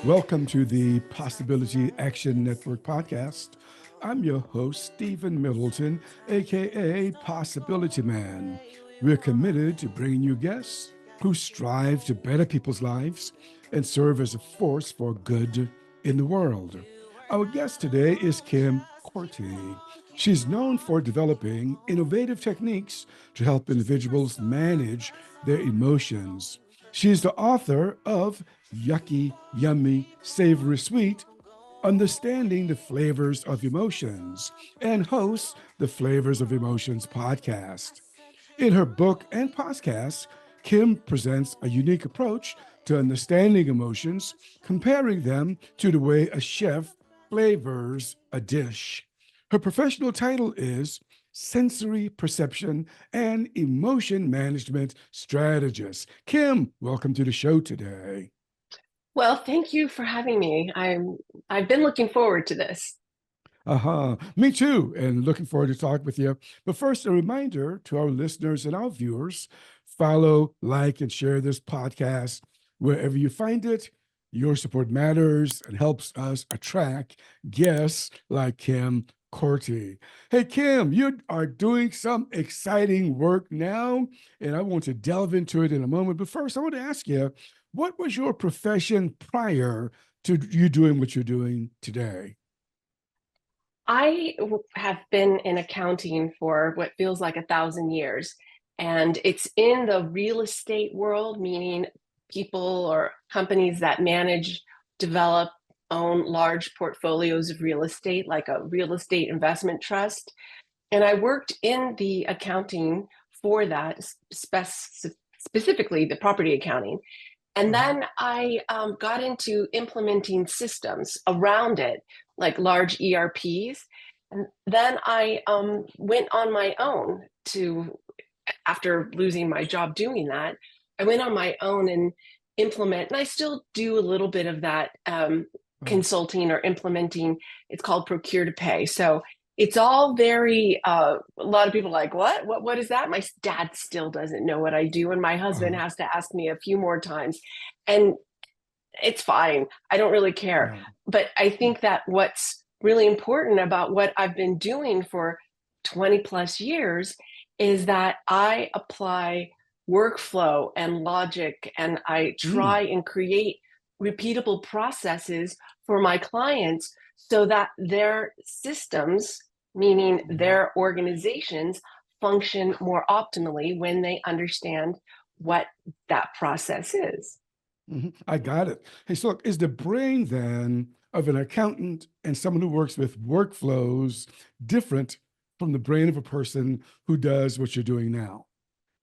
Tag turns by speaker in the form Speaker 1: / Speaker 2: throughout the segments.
Speaker 1: Welcome to the Possibility Action Network podcast. I'm your host, Stephen Middleton, aka Possibility Man. We're committed to bringing you guests who strive to better people's lives and serve as a force for good in the world. Our guest today is Kim Korte. She's known for developing innovative techniques to help individuals manage their emotions. She's the author of Yucky Yummy Savory Sweet, Understanding the Flavors of Emotions, and hosts the Flavors of Emotions podcast. In her book and podcast, Kim presents a unique approach to understanding emotions, comparing them to the way a chef flavors a dish. Her professional title is Sensory Perception and Emotion Management Strategist. Kim, welcome to the show today.
Speaker 2: Well, thank you for having me. I've been looking forward to this.
Speaker 1: Me too, and looking forward to talking with you. But first, a reminder to our listeners and our viewers, follow, like, and share this podcast wherever you find it. Your support matters and helps us attract guests like Kim Korte. Hey, Kim, you are doing some exciting work now, and I want to delve into it in a moment. But first, I want to ask you, what was your profession prior to you doing what you're doing today?
Speaker 2: Have been in accounting for what feels like 1,000 years, and it's in the real estate world, meaning people or companies that manage, develop, own large portfolios of real estate, like a real estate investment trust. And I worked in the accounting for that, specifically the property accounting. And
Speaker 1: Uh-huh.
Speaker 2: then I got into implementing systems around it, like large ERPs. And then I went on my own after losing my job doing that, I went on my own and implement, and I still do a little bit of that
Speaker 1: Uh,
Speaker 2: consulting or implementing. It's called procure to pay. So it's all very, a lot of people are like, what is that? My dad still doesn't know what I do. And my husband
Speaker 1: uh,
Speaker 2: has to ask me a few more times. And it's fine. I don't really care.
Speaker 1: yeah.
Speaker 2: But I think that what's really important about what I've been doing for 20 plus years is that I apply workflow and logic, and I
Speaker 1: Mm,
Speaker 2: try and create repeatable processes for my clients so that their systems, meaning
Speaker 1: mhm,
Speaker 2: their organizations, function more optimally when they understand what that process is.
Speaker 1: I got it. Hey, so look, is the brain then of an accountant and someone who works with workflows different from the brain of a person who does what you're doing now?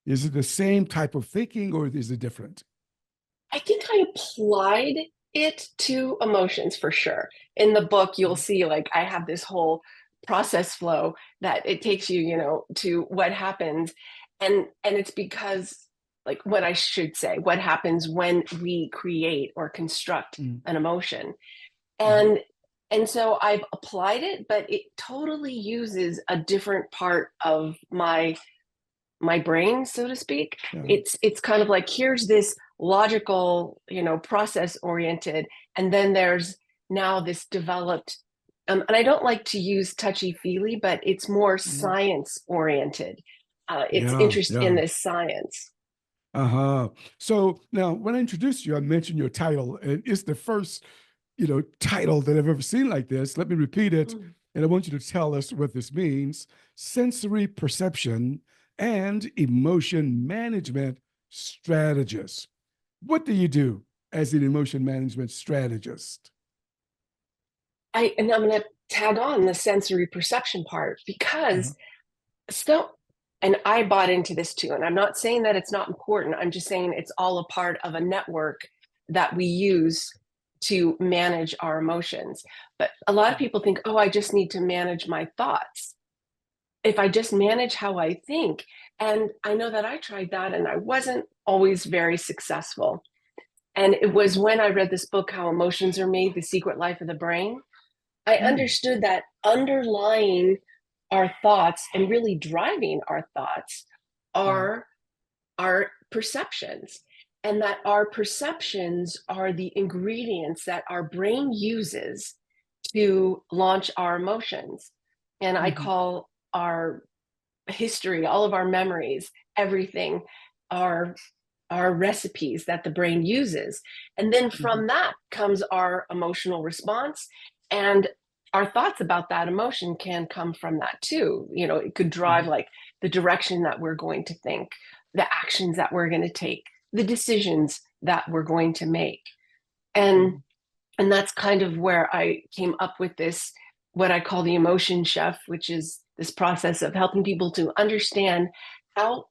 Speaker 1: Is it the same type of thinking or is it different?
Speaker 2: I think I applied it to emotions for sure. In the book, you'll see like I have this whole process flow that it takes you, to what happens. And it's because like what I should say, what happens when we create or construct
Speaker 1: Mm,
Speaker 2: an emotion.
Speaker 1: mhm,
Speaker 2: And and so I've applied it, but it totally uses a different part of my brain, so to speak.
Speaker 1: yeah.
Speaker 2: It's kind of like here's this logical, process oriented, and then there's now this developed, and I don't like to use touchy feely, but it's more
Speaker 1: Mhm.
Speaker 2: science oriented. It's
Speaker 1: Yeah,
Speaker 2: interest in
Speaker 1: yeah.
Speaker 2: this science.
Speaker 1: Uh-huh. So now when I introduced you, I mentioned your title, and it's the first, title that I've ever seen like this. Let me repeat it,
Speaker 2: Mm.
Speaker 1: and I want you to tell us what this means. Sensory perception and emotion management strategist. What do you do as an emotion management strategist?
Speaker 2: And I'm going to tag on the sensory perception part
Speaker 1: Uh-huh.
Speaker 2: because so, and I bought into this too. And I'm not saying that it's not important. I'm just saying it's all a part of a network that we use to manage our emotions. But a lot of people think, oh, I just need to manage my thoughts. If I just manage how I think. And I know that I tried that and I wasn't always very successful. And it was when I read this book, How Emotions Are Made, The Secret Life of the Brain, I
Speaker 1: Mm,
Speaker 2: understood that underlying our thoughts and really driving our thoughts
Speaker 1: mm,
Speaker 2: are our perceptions. and that our perceptions are the ingredients that our brain uses to launch our emotions. And I
Speaker 1: Mm-hmm.
Speaker 2: call our history, all of our memories, everything, our our recipes that the brain uses. And then
Speaker 1: Mm-hmm.
Speaker 2: from that comes our emotional response. And our thoughts about that emotion can come from that too. You know, it could drive
Speaker 1: Mm-hmm.
Speaker 2: like the direction that we're going to think, the actions that we're going to take, the decisions that we're going to make. And
Speaker 1: Mm-hmm.
Speaker 2: and that's kind of where I came up with this, what I call the emotion chef, which is this process of helping people to understand how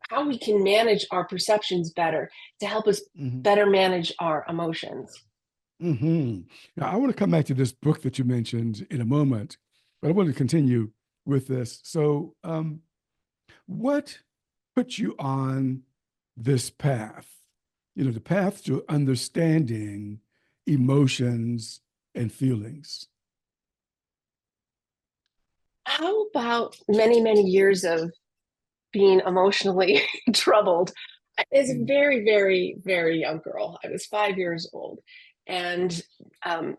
Speaker 2: how we can manage our perceptions better to help us
Speaker 1: Mm-hmm.
Speaker 2: better manage our emotions.
Speaker 1: Mm-hmm. Now, I want to come back to this book that you mentioned in a moment, but I want to continue with this. So, what put you on this path? You know, the path to understanding emotions and feelings.
Speaker 2: How about many, many years of being emotionally troubled? As a
Speaker 1: Mm-hmm.
Speaker 2: very, very, very young girl, I was 5 years old, and um,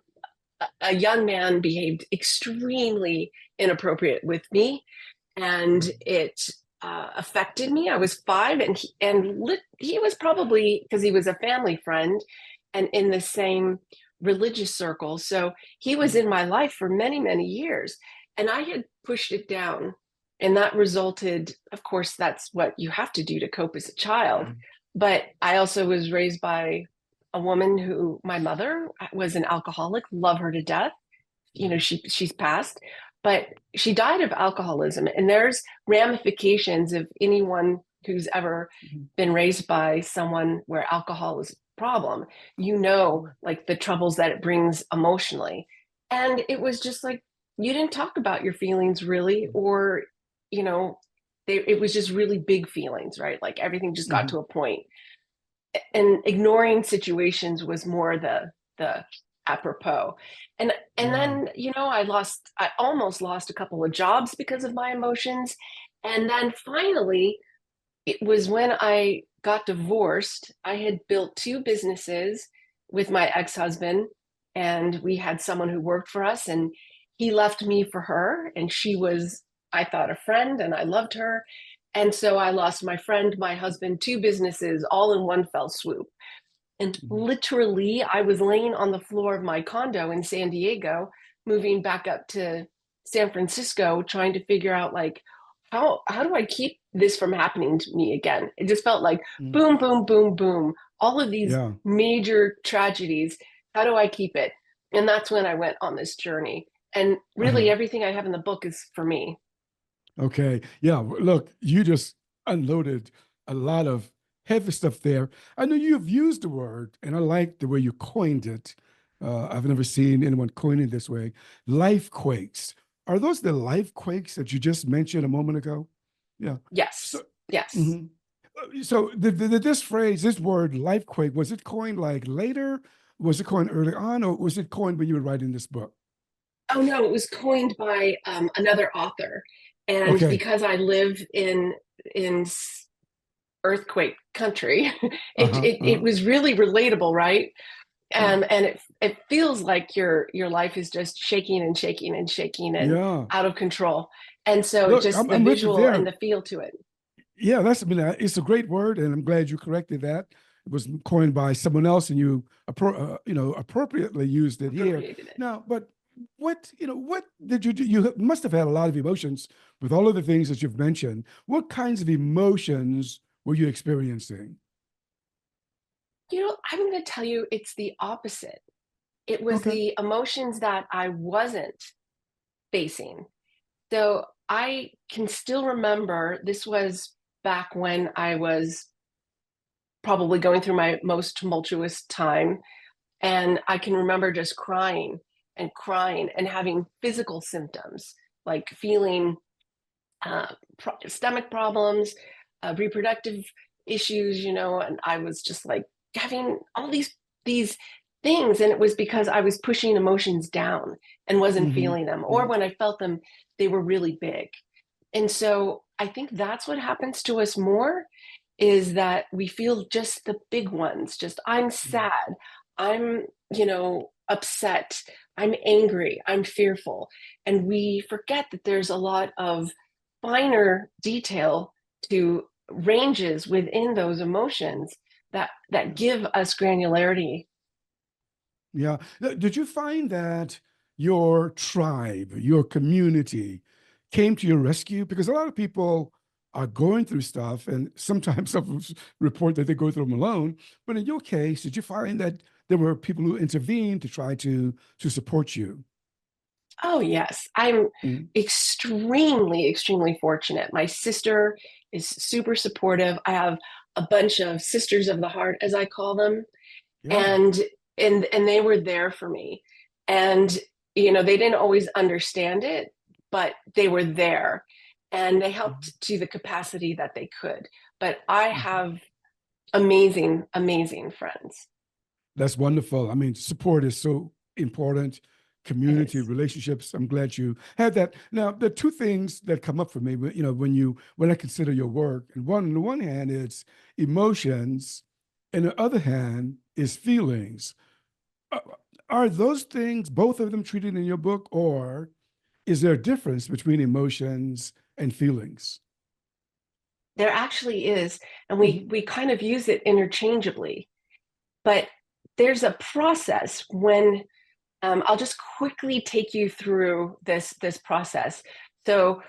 Speaker 2: a young man behaved extremely inappropriate with me, and it affected me. I was 5, and he was probably, because he was a family friend and in the same religious circle. So he was in my life for many, many years, and I had pushed it down. And that resulted, of course, that's what you have to do to cope as a child. But I also was raised by a woman who, my mother was an alcoholic, love her to death. You know, she's passed, but she died of alcoholism. And there's ramifications of anyone who's ever
Speaker 1: Mm-hmm.
Speaker 2: been raised by someone where alcohol is a problem, you know, like the troubles that it brings emotionally. And it was just like, you didn't talk about your feelings really, or, you know, it was just really big feelings, right? Like everything just got
Speaker 1: Mm-hmm.
Speaker 2: to a point, and ignoring situations was more the apropos. And
Speaker 1: Yeah.
Speaker 2: then, you know, I almost lost a couple of jobs because of my emotions. And then finally, it was when I got divorced. I had built 2 businesses with my ex-husband, and we had someone who worked for us, and he left me for her, and she was, I thought, a friend, and I loved her. And so I lost my friend, my husband, 2 businesses all in one fell swoop. And
Speaker 1: Mm-hmm.
Speaker 2: literally, I was laying on the floor of my condo in San Diego, moving back up to San Francisco, trying to figure out like how do I keep this from happening to me again? It just felt like
Speaker 1: Mm-hmm.
Speaker 2: boom, boom, boom, boom, all of these
Speaker 1: Yeah.
Speaker 2: major tragedies. How do I keep it? And that's when I went on this journey. And really,
Speaker 1: Uh-huh.
Speaker 2: everything I have in the book is for me.
Speaker 1: Okay. Yeah. Look, you just unloaded a lot of heavy stuff there. I know you've used the word, and I like the way you coined it. I've never seen anyone coin it this way. Life quakes. Are those the life quakes that you just mentioned a moment ago? Yeah.
Speaker 2: Yes,
Speaker 1: So,
Speaker 2: yes.
Speaker 1: mhm. So this phrase, this word, life quake, was it coined like later? Was it coined early on, or was it coined when you were writing this book?
Speaker 2: Oh no, it was coined by another author, and
Speaker 1: Okay.
Speaker 2: because I live in earthquake country,
Speaker 1: Uh-huh.
Speaker 2: it
Speaker 1: Uh-huh.
Speaker 2: was really relatable, right?
Speaker 1: Yeah.
Speaker 2: And it feels like your life is just shaking and shaking and shaking and
Speaker 1: Yeah.
Speaker 2: out of control, and so
Speaker 1: Look,
Speaker 2: just the
Speaker 1: I'm with you
Speaker 2: visual
Speaker 1: there.
Speaker 2: and the feel to it,
Speaker 1: Yeah, I mean, it's a great word, and I'm glad you corrected that. It was coined by someone else, and you, appropriately used it here.
Speaker 2: appropriated it.
Speaker 1: Now, but what did you do? You must have had a lot of emotions with all of the things that you've mentioned. What kinds of emotions were you experiencing?
Speaker 2: You know, I'm going to tell you, it's the opposite. It was
Speaker 1: Okay.
Speaker 2: the emotions that I wasn't facing. So I can still remember, this was back when I was probably going through my most tumultuous time. And I can remember just crying and having physical symptoms, like feeling uh, stomach problems, reproductive issues, you know, and I was just like having all these things, and it was because I was pushing emotions down and wasn't
Speaker 1: Hmm.
Speaker 2: feeling them, or
Speaker 1: Hmm.
Speaker 2: when I felt them, they were really big. And so I think that's what happens to us more is that we feel just the big ones. Just, I'm sad, I'm, upset, I'm angry, I'm fearful. And we forget that there's a lot of finer detail to ranges within those emotions that give us granularity.
Speaker 1: Yeah. Did you find that your tribe, your community came to your rescue? Because a lot of people are going through stuff, and sometimes some report that they go through them alone. But in your case, did you find that there were people who intervened to try to support you?
Speaker 2: Oh, yes. I'm
Speaker 1: Mm.
Speaker 2: extremely fortunate. My sister is super supportive. I have a bunch of sisters of the heart, as I call them,
Speaker 1: Yeah.
Speaker 2: and and they were there for me. And they didn't always understand it, but they were there, and they
Speaker 1: Mhm.
Speaker 2: helped to the capacity that they could. But I
Speaker 1: Mhm.
Speaker 2: have amazing friends.
Speaker 1: That's wonderful. I mean, support is so important.
Speaker 2: It
Speaker 1: Community
Speaker 2: is.
Speaker 1: relationships. I'm glad you had that. Now, the two things that come up for me, when I consider your work, and on the one hand, it's emotions, and the other hand is feelings. Uh, Are those things, both of them, treated in your book, or is there a difference between emotions and feelings?
Speaker 2: There actually is, and we
Speaker 1: Mhm.
Speaker 2: we kind of use it interchangeably. But there's a process when I'll just quickly take you through this process. So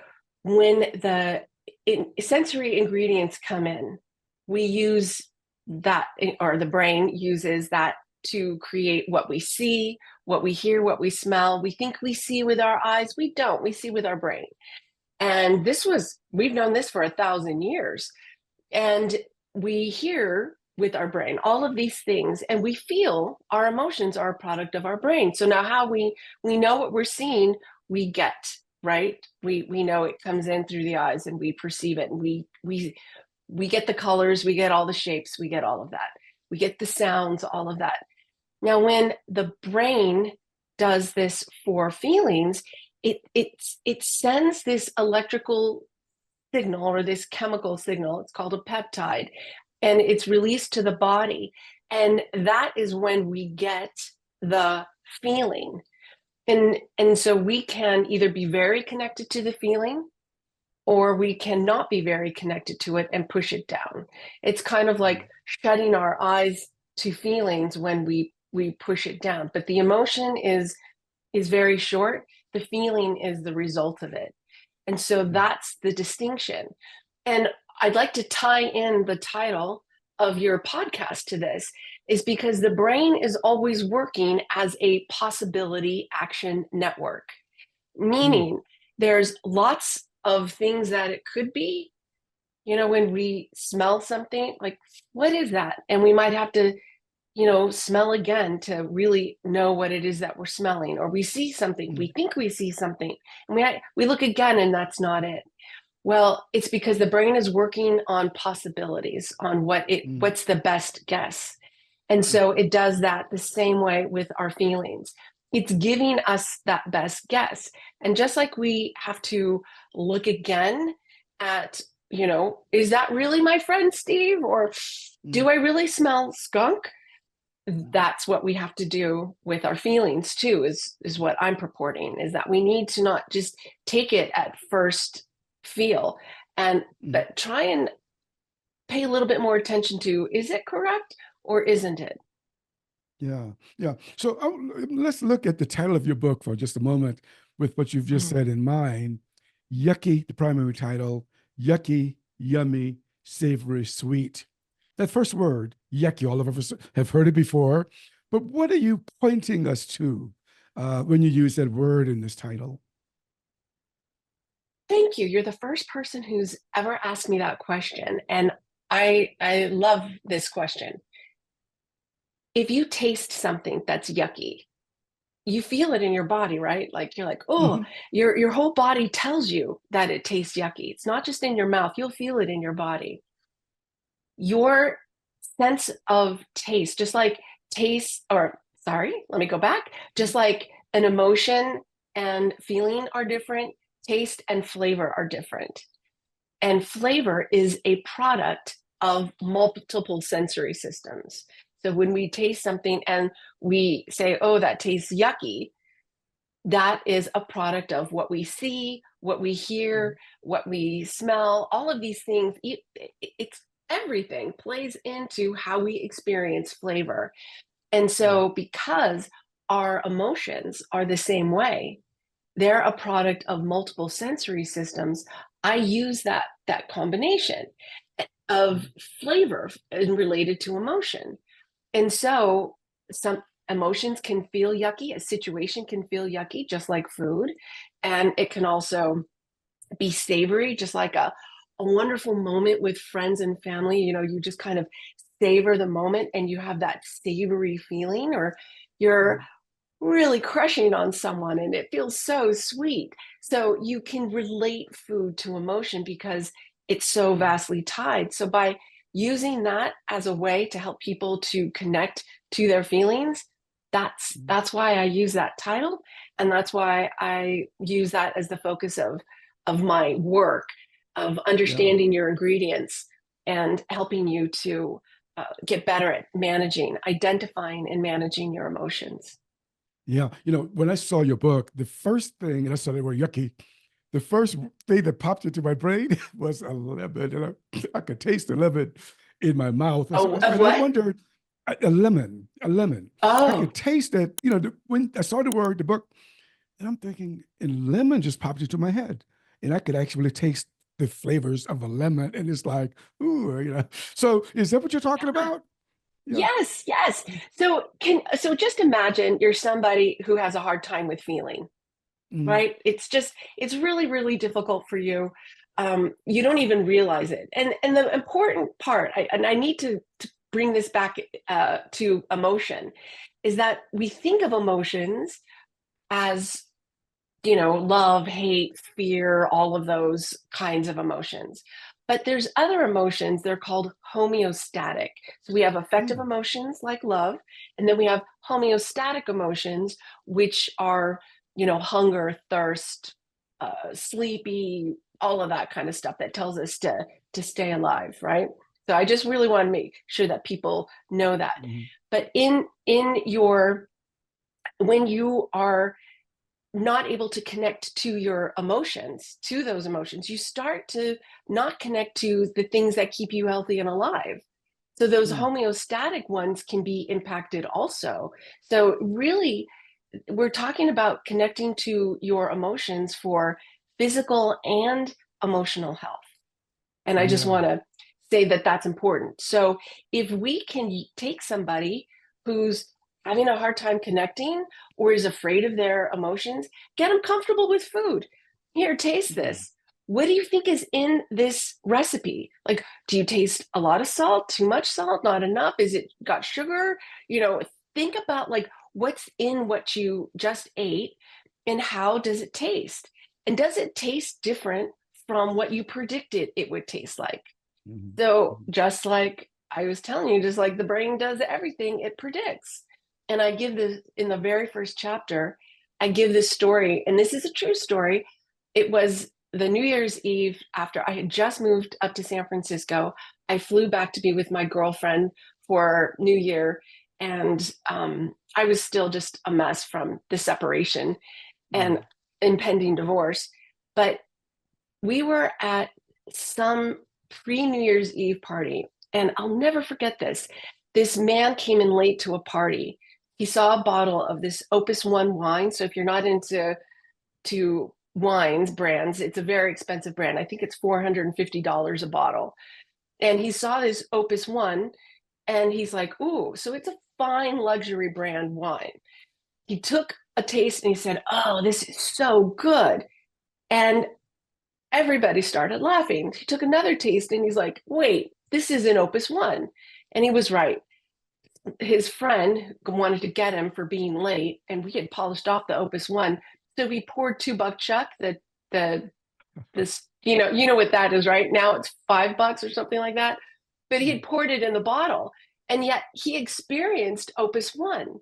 Speaker 2: when the sensory ingredients come in, we use that, or the brain uses that to create what we see, what we hear, what we smell. We think we see with our eyes. We don't. We see with our brain. And we've known this for 1,000 years. And we hear with our brain all of these things, and we feel our emotions are a product of our brain. So now how we know what we're seeing, we get, right? We know it comes in through the eyes, and we perceive it, and we get the colors, we get all the shapes, we get all of that. We get the sounds, all of that. Now when the brain does this for feelings, it sends this electrical signal, or this chemical signal. It's called a peptide, and it's released to the body. And that is when we get the feeling. And so we can either be very connected to the feeling, or we cannot be very connected to it and push it down. It's kind of like shutting our eyes to feelings when we push it down. But the emotion is very short. The feeling is the result of it. And so that's the distinction. And I'd like to tie in the title of your podcast to this, is because the brain is always working as a possibility action network,
Speaker 1: Mm.
Speaker 2: meaning there's lots of things that it could be. When we smell something, like, what is that? And we might have to smell again to really know what it is that we're smelling. Or we see something,
Speaker 1: Mm.
Speaker 2: we think we see something, and we look again, and that's not it. Well, it's because the brain is working on possibilities, on
Speaker 1: Mm.
Speaker 2: what's the best guess. And
Speaker 1: Mm.
Speaker 2: so it does that the same way with our feelings. It's giving us that best guess. And just like we have to look again at, is that really my friend Steve? Or
Speaker 1: Mm.
Speaker 2: do I really smell skunk? That's what we have to do with our feelings too, is what I'm purporting, is that we need to not just take it at first feel, and
Speaker 1: Mm.
Speaker 2: but try and pay a little bit more attention to, is it correct or isn't it?
Speaker 1: Yeah, yeah. So let's look at the title of your book for just a moment with what you've just
Speaker 2: Mhm.
Speaker 1: said in mind. Yucky, the primary title, Yucky, Yummy, Savory Sweet. That first word, yucky, all of us have heard it before, but what are you pointing us to when you use that word in this title?
Speaker 2: Thank you. You're the first person who's ever asked me that question, and I love this question. If you taste something that's yucky, you feel it in your body, right? Like, you're like, oh,
Speaker 1: Hmm.
Speaker 2: your whole body tells you that it tastes yucky. It's not just in your mouth, you'll feel it in your body. Your sense of taste, just like taste, or sorry, let me go back, just like an emotion and feeling are different, taste and flavor are different. And flavor is a product of multiple sensory systems. So when we taste something and we say, oh, that tastes yucky, that is a product of what we see, what we hear, what we smell, all of these things. It's everything plays into how we experience flavor. And so because our emotions are the same way, they're a product of multiple sensory systems. I use that combination of flavor and related to emotion. And so some emotions can feel yucky, a situation can feel yucky, just like food. And it can also be savory, just like a wonderful moment with friends and family. You know, you just kind of savor the moment and you have that savory feeling, or you're really crushing on someone and it feels so sweet. So you can relate food to emotion because it's so vastly tied. So by using that as a way to help people to connect to their feelings, that's why I use that title, and that's why I use that as the focus of my work, of understanding your ingredients and helping you to get better at identifying and managing your emotions.
Speaker 1: Yeah. You know, when I saw your book, the first thing, and I saw the word yucky, the first thing that popped into my brain was a lemon. And I could taste the lemon in my mouth.
Speaker 2: Oh, of
Speaker 1: And I
Speaker 2: what?
Speaker 1: wondered, a lemon, a lemon. I
Speaker 2: Oh,
Speaker 1: could taste that, you know, when I saw the book, and I'm thinking, and lemon just popped into my head. And I could actually taste the flavors of a lemon. And it's like, ooh, you know. So is that what you're talking
Speaker 2: yeah.
Speaker 1: about? Yeah.
Speaker 2: Yes, yes. So just imagine you're somebody who has a hard time with feeling,
Speaker 1: Mhm.
Speaker 2: right? It's really, really difficult for you. You don't even realize it. And the important part, and I need to bring this back to emotion, is that we think of emotions as, you know, love, hate, fear, all of those kinds of emotions. But there's other emotions, they're called homeostatic. So we have affective
Speaker 1: Mm.
Speaker 2: emotions like love, and then we have homeostatic emotions, which are, you know, hunger, thirst, sleepy, all of that kind of stuff that tells us to stay alive, right? So I just really want to make sure that people know that.
Speaker 1: Mhm.
Speaker 2: But in your when you are not able to connect to your emotions, to those emotions, you start to not connect to the things that keep you healthy and alive. So those
Speaker 1: Mm.
Speaker 2: homeostatic ones can be impacted also. So really, we're talking about connecting to your emotions for physical and emotional health. And I just
Speaker 1: Yeah.
Speaker 2: want to say that that's important. So if we can take somebody who's having a hard time connecting or is afraid of their emotions, get them comfortable with food. Here, taste
Speaker 1: Mm.
Speaker 2: this. What do you think is in this recipe? Like, do you taste a lot of salt, too much salt, not enough? Is it got sugar? You know, think about like what's in what you just ate and how does it taste? And does it taste different from what you predicted it would taste like?
Speaker 1: Mhm.
Speaker 2: So
Speaker 1: Mhm.
Speaker 2: just like I was telling you, just like the brain does everything, it predicts. And I give this in the very first chapter, I give this story, and this is a true story. It was the New Year's Eve after I had just moved up to San Francisco. I flew back to be with my girlfriend for New Year, and I was still just a mess from the separation and
Speaker 1: Mm.
Speaker 2: impending divorce. But we were at some pre-New Year's Eve party, and I'll never forget this. This man came in late to a party. He saw a bottle of this Opus One wine. So if you're not into wines brands, it's a very expensive brand. I think it's $450 a bottle. And he saw this Opus One, and he's like, "Ooh, so it's a fine luxury brand wine." He took a taste and he said, "Oh, this is so good." And everybody started laughing. He took another taste and he's like, wait, this is an Opus One. And he was right. His friend wanted to get him for being late, and we had polished off the Opus One. So he poured $2 Chuck, the this, you know what that is, right? Now it's $5 or something like that. But he
Speaker 1: Mm.
Speaker 2: had poured it in the bottle. And yet he experienced Opus One,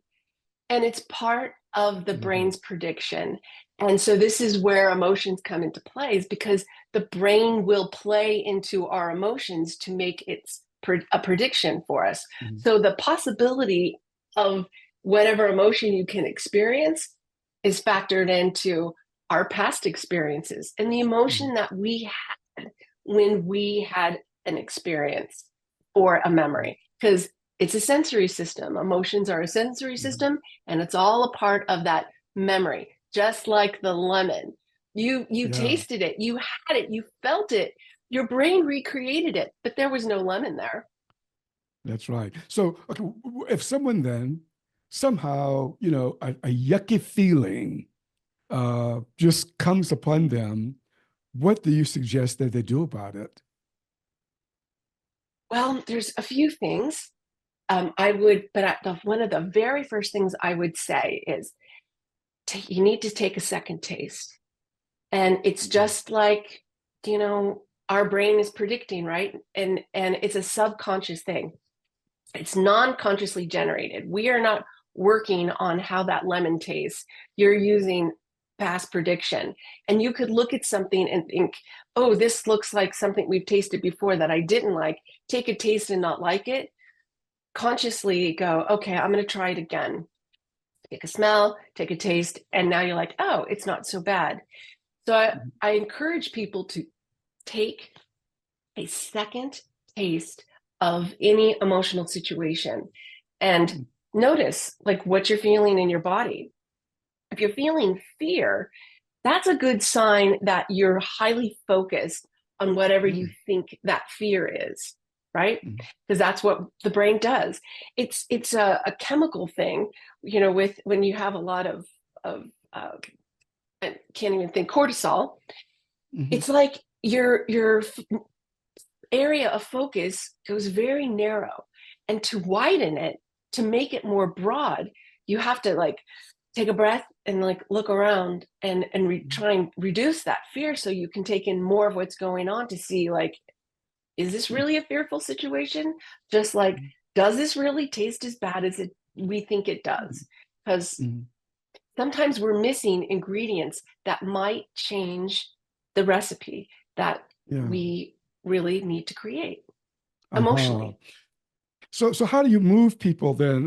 Speaker 2: and it's part of the
Speaker 1: Mhm.
Speaker 2: brain's prediction. And so this is where emotions come into play, is because the brain will play into our emotions to make its a prediction for us.
Speaker 1: Mm-hmm.
Speaker 2: So the possibility of whatever emotion you can experience is factored into our past experiences and the emotion that we had when we had an experience or a memory, because it's a sensory system. Emotions are a sensory system, and it's all a part of that memory. Just like the lemon, you tasted it, you had it, you felt it, your brain recreated it, but there was no lemon there.
Speaker 1: That's right. So, okay, if someone then somehow, a yucky feeling just comes upon them, what do you suggest that they do about it?
Speaker 2: Well, there's a few things. One of the very first things I would say is you need to take a second taste. And it's just like, our brain is predicting, right? And it's a subconscious thing. It's non-consciously generated. We are not working on how that lemon tastes. You're using past prediction. And you could look at something and think, oh, this looks like something we've tasted before that I didn't like. Take a taste and not like it. Consciously go, okay, I'm going to try it again. Take a smell, take a taste, and now you're like, oh, it's not so bad. So I encourage people to take a second taste of any emotional situation and notice like what you're feeling in your body. If you're feeling fear, that's a good sign that you're highly focused on whatever you think that fear is, right? Because that's what the brain does. It's a chemical thing, with when you have a lot of I can't even think, cortisol. It's like your area of focus goes very narrow, and to widen it, to make it more broad, you have to like take a breath and like look around and try and reduce that fear so you can take in more of what's going on to see like, is this really a fearful situation? Just like, does this really taste as bad as we think it does? Because sometimes we're missing ingredients that might change the recipe that we really need to create emotionally.
Speaker 1: So how do you move people then?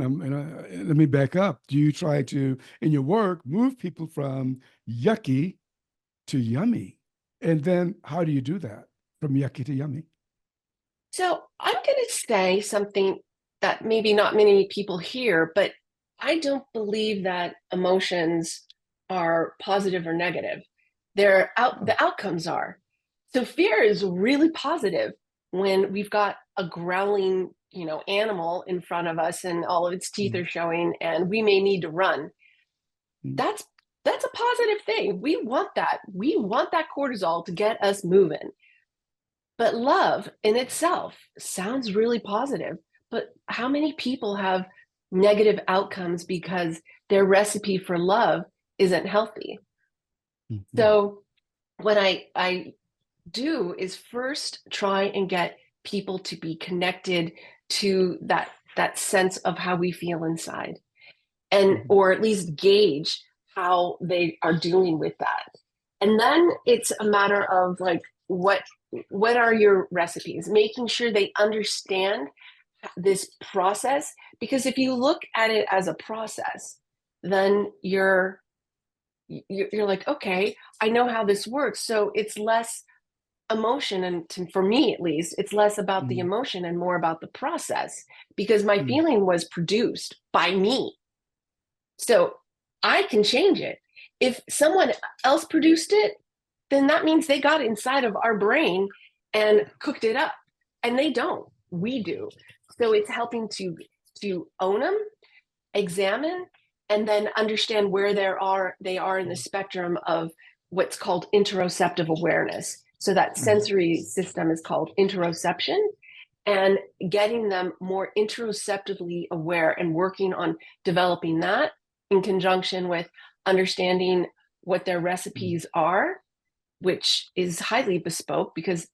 Speaker 1: Let me back up. Do you try to, in your work, move people from yucky to yummy? And then how do you do that from yucky to yummy?
Speaker 2: So I'm going to say something that maybe not many people hear, but I don't believe that emotions are positive or negative. The outcomes are. So fear is really positive when we've got a growling, animal in front of us and all of its teeth are showing and we may need to run. That's a positive thing. We want that. We want that cortisol to get us moving. But love in itself sounds really positive. But how many people have negative outcomes because their recipe for love isn't healthy? So what I do is first try and get people to be connected to that sense of how we feel inside, and or at least gauge how they are dealing with that. And then it's a matter of like, what are your recipes, making sure they understand this process, because if you look at it as a process, then you're like, okay, I know how this works. So it's less emotion, and for me at least, it's less about the emotion and more about the process, because my feeling was produced by me. So I can change it. If someone else produced it, then that means they got inside of our brain and cooked it up. And they don't. We do. So it's helping to own them, examine, and then understand where they are in the spectrum of what's called interoceptive awareness. So that sensory system is called interoception, and getting them more interoceptively aware and working on developing that in conjunction with understanding what their recipes are, which is highly bespoke, because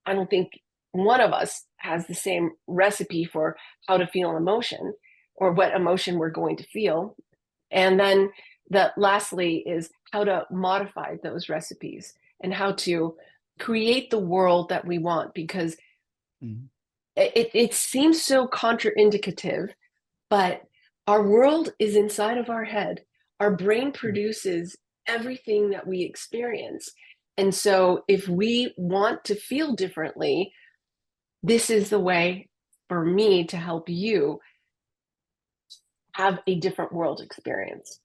Speaker 2: I don't think one of us has the same recipe for how to feel an emotion or what emotion we're going to feel. And then lastly is how to modify those recipes and how to create the world that we want, because it seems so contraindicative, but our world is inside of our head. Our brain produces everything that we experience. And so if we want to feel differently, this is the way for me to help you have a different world experience.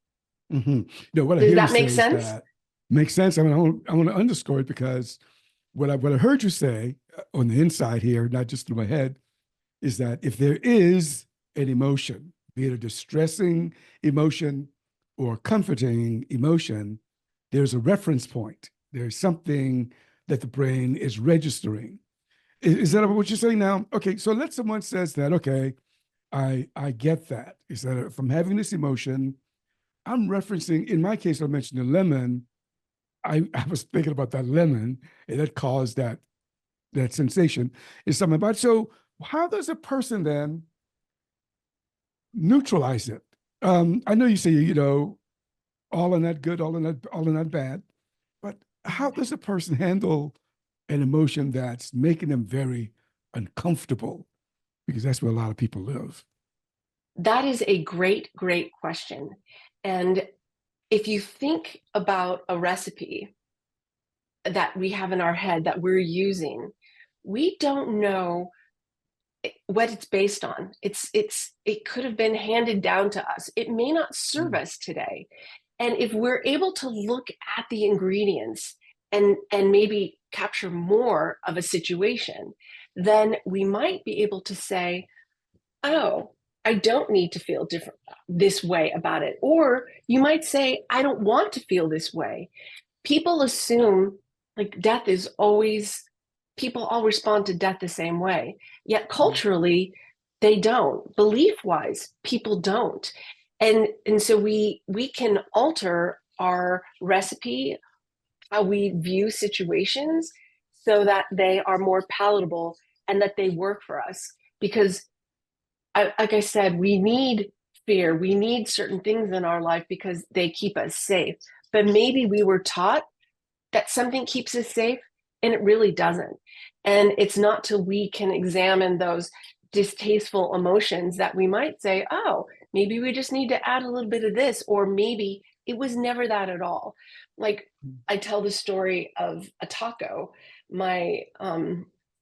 Speaker 1: Mm-hmm. What I
Speaker 2: Does
Speaker 1: hear you
Speaker 2: that make
Speaker 1: say is
Speaker 2: sense?
Speaker 1: that makes sense. I mean, I want to underscore it because what I heard you say on the inside here, not just through my head, is that if there is an emotion, be it a distressing emotion or a comforting emotion, there's a reference point. There's something that the brain is registering. Is that what you're saying now? Okay, so let someone says that, okay, I get that. Is that if I'm having this emotion, I'm referencing, in my case, I mentioned the lemon. I was thinking about that lemon and that caused that sensation is something about. So how does a person then neutralize it? I know you say, all in that good, all in that bad, but how does a person handle an emotion that's making them very uncomfortable? Because that's where a lot of people live.
Speaker 2: That is a great, great question. And if you think about a recipe that we have in our head that we're using, we don't know what it's based on. It could have been handed down to us. It may not serve
Speaker 1: Mm.
Speaker 2: us today. And if we're able to look at the ingredients and maybe capture more of a situation, then we might be able to say, oh, I don't need to feel different this way about it. Or you might say, I don't want to feel this way. People assume like death is always, people all respond to death the same way. Yet culturally, they don't. Belief wise, people don't. And so we can alter our recipe, how we view situations so that they are more palatable and that they work for us. Because like I said, we need fear. We need certain things in our life because they keep us safe. But maybe we were taught that something keeps us safe and it really doesn't. And it's not till we can examine those distasteful emotions that we might say, oh, maybe we just need to add a little bit of this, or maybe it was never that at all. Like I tell the story of a taco. My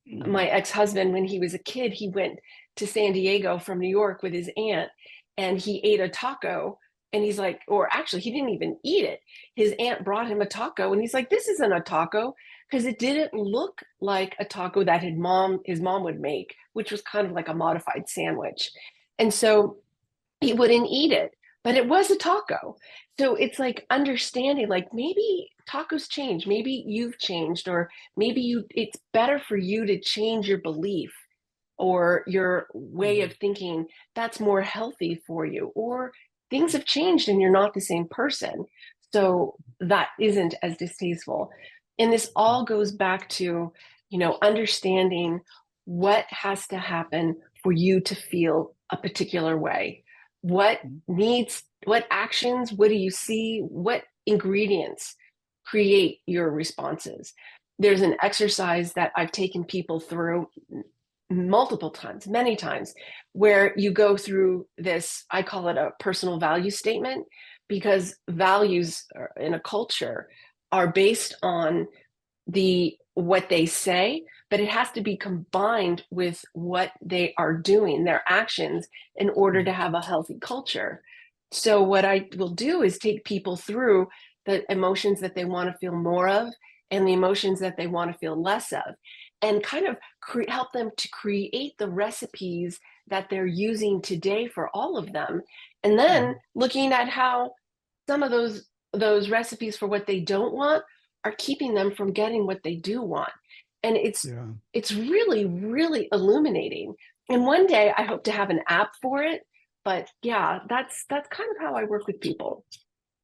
Speaker 2: ex-husband, when he was a kid, he went to San Diego from New York with his aunt and he ate a taco and he's like, or actually he didn't even eat it. His aunt brought him a taco and he's like, this isn't a taco, because it didn't look like a taco that his mom would make, which was kind of like a modified sandwich. And so he wouldn't eat it, but it was a taco. So it's like understanding, like maybe tacos change, maybe you've changed, or maybe it's better for you to change your belief or your way of thinking that's more healthy for you, or things have changed and you're not the same person. So that isn't as distasteful. And this all goes back to, understanding what has to happen for you to feel a particular way. What actions, what do you see, what ingredients create your responses? There's an exercise that I've taken people through multiple times, many times, where you go through this, I call it a personal value statement, because values in a culture are based on what they say, but it has to be combined with what they are doing, their actions, in order to have a healthy culture. So what I will do is take people through the emotions that they want to feel more of and the emotions that they want to feel less of, and kind of help them to create the recipes that they're using today for all of them. And then looking at how some of those recipes for what they don't want are keeping them from getting what they do want. And
Speaker 1: Yeah.
Speaker 2: it's really, really illuminating. And one day I hope to have an app for it. But yeah, that's kind of how I work with people.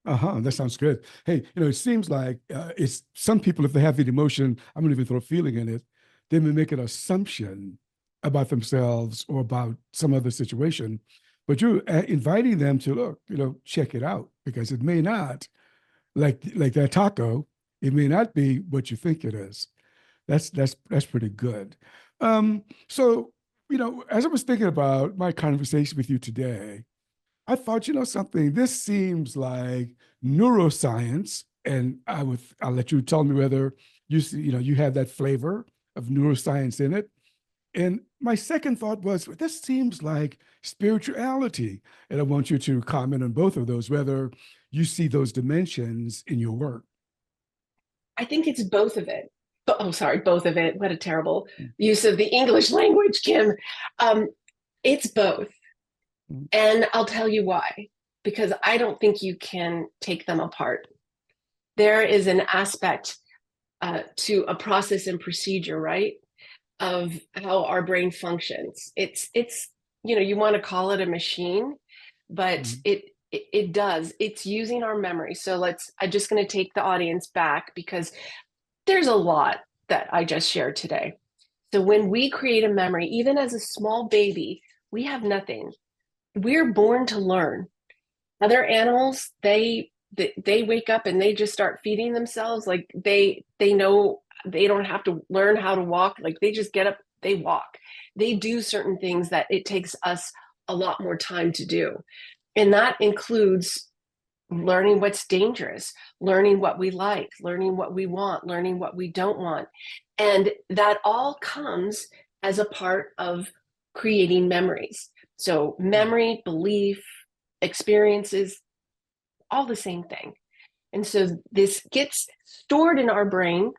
Speaker 1: Uh-huh. That sounds good. Hey, it seems like it's some people, if they have the emotion, I'm going to even throw feeling in it, they may make an assumption about themselves or about some other situation. But you're inviting them to look, check it out because it may not, like that taco, it may not be what you think it is. That's pretty good. So As I was thinking about my conversation with you today, I thought, something, this seems like neuroscience, and I'll let you tell me whether you see, you have that flavor of neuroscience in it. And my second thought was, well, this seems like spirituality. And I want you to comment on both of those, whether you see those dimensions in your work.
Speaker 2: I think it's both of it. Oh, sorry, both of it. What a terrible use of the English language, Kim. Um, it's both.
Speaker 1: Mm-hmm.
Speaker 2: And I'll tell you why, because I don't think you can take them apart. There is an aspect to a process and procedure, right? Of how our brain functions. It's you want to call it a machine, but it does. It's using our memory. So I'm just going to take the audience back because there's a lot that I just shared today. So when we create a memory, even as a small baby, we have nothing. We're born to learn. Other animals, they wake up and they just start feeding themselves. Like they know they don't have to learn how to walk. Like they just get up, they walk. They do certain things that it takes us a lot more time to do. And that includes learning what's dangerous, learning what we like, learning what we want, learning what we don't want. And that all comes as a part of creating memories. So memory, belief, experiences, all the same thing. And so this gets stored in our brain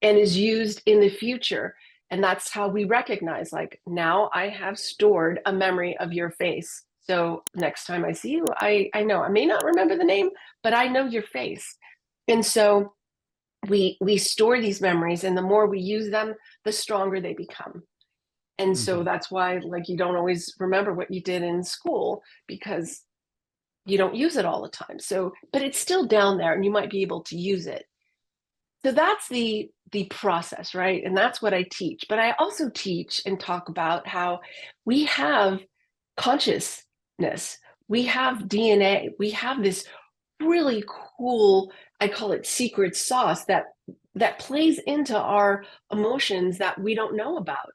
Speaker 2: and is used in the future. And that's how we recognize, like, now I have stored a memory of your face. So next time I see you, I know. I may not remember the name, but I know your face. And so we store these memories, and the more we use them, the stronger they become. And so that's why, like, you don't always remember what you did in school because you don't use it all the time. So, but it's still down there and you might be able to use it. So that's the process, right? And that's what I teach. But I also teach and talk about how we have consciousness, we have DNA, we have this really cool, I call it secret sauce that plays into our emotions that we don't know about.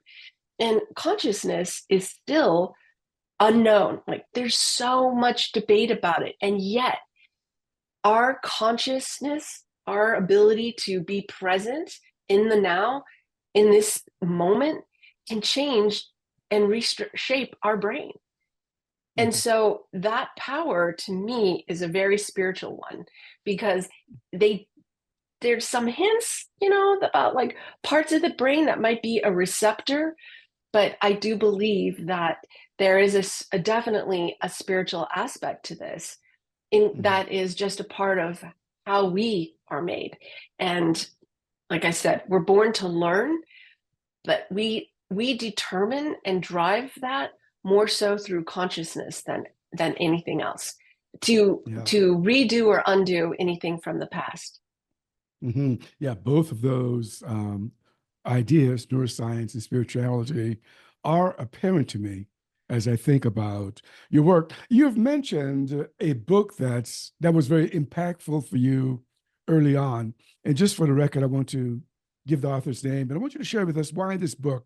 Speaker 2: And consciousness is still unknown. Like there's so much debate about it. And yet our consciousness, our ability to be present in the now, in this moment, can change and reshape our brain. And so that power to me is a very spiritual one because there's some hints, about like parts of the brain that might be a receptor, but I do believe that there is definitely a spiritual aspect to this that is just a part of how we are made. And like I said, we're born to learn, but we determine and drive that more so through consciousness than anything else to redo or undo anything from the past.
Speaker 1: Yeah, both of those ideas, neuroscience and spirituality, are apparent to me as I think about your work. You've mentioned a book that was very impactful for you early on. And just for the record, I want to give the author's name, and I want you to share with us why this book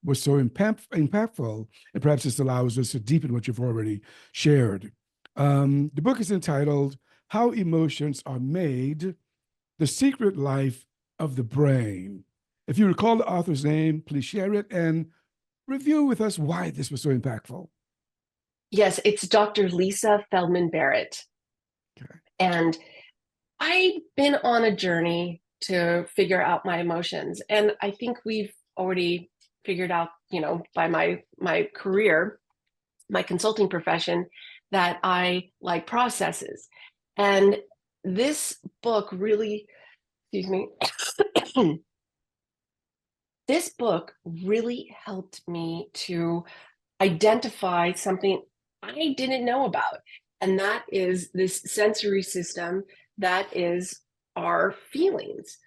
Speaker 1: was so impactful, and perhaps this allows us to deepen what you've already shared. The book is entitled How Emotions Are Made: The Secret Life of the Brain. If you recall the author's name, please share it and review with us why this was so impactful.
Speaker 2: Yes, it's Dr. Lisa Feldman Barrett. Okay. And I've been on a journey to figure out my emotions. And I think we've already figured out, by my career, my consulting profession, that I like processes. And this book really, excuse me, this book really helped me to identify something I didn't know about. And that is this sensory system that is our feelings.